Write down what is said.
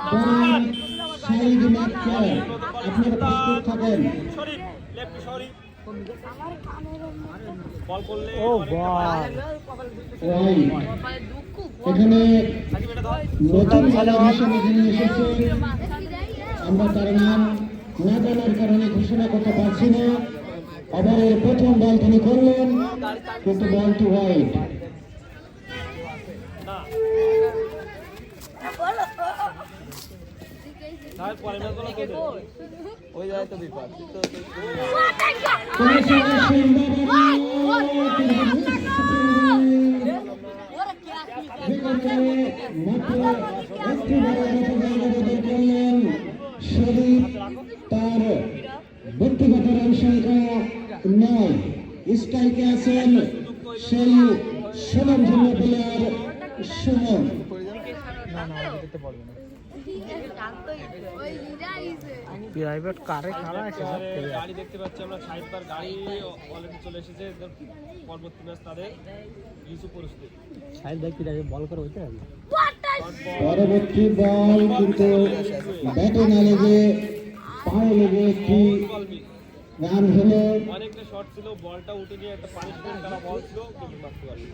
বলেন শহীদ মাত্র আপনারা প্রস্তুত থাকেন। ও বল এখানে নতুন খেলোয়াড় হিসেবে যিনি এসেছেন আমরা তার নাম না জানার কারণে ঘোষণা করতে পারছি না। ওভারের প্রথম বল তিনি করলেন কিন্তু বলটি ওয়াইড। শরীফ তার ব্যক্তিগত রান সংখ্যা 9, স্ট্রাইকে আছেন সেই সুনামধন্য প্লেয়ার সুমন। প্রাইভেট কারে খাড়া আছে গাড়ি দেখতে পাচ্ছি আমরা, সাইডবার গাড়ি অলরেডি চলে এসেছে। পরবর্তী ম্যাচ তাদের লিচু পরিস্থিতি। সাইড দেখি বল করে হইতে হবে। পরবর্তী বল কিন্তু ব্যাটে না লেগে পায়ে লেগে একটি রান হলো। অনেকটা শট ছিল, বলটা উঠে গিয়ে একটা পানিশমেন্ট করা বল ছিল কিন্তু মারতে পারেনি।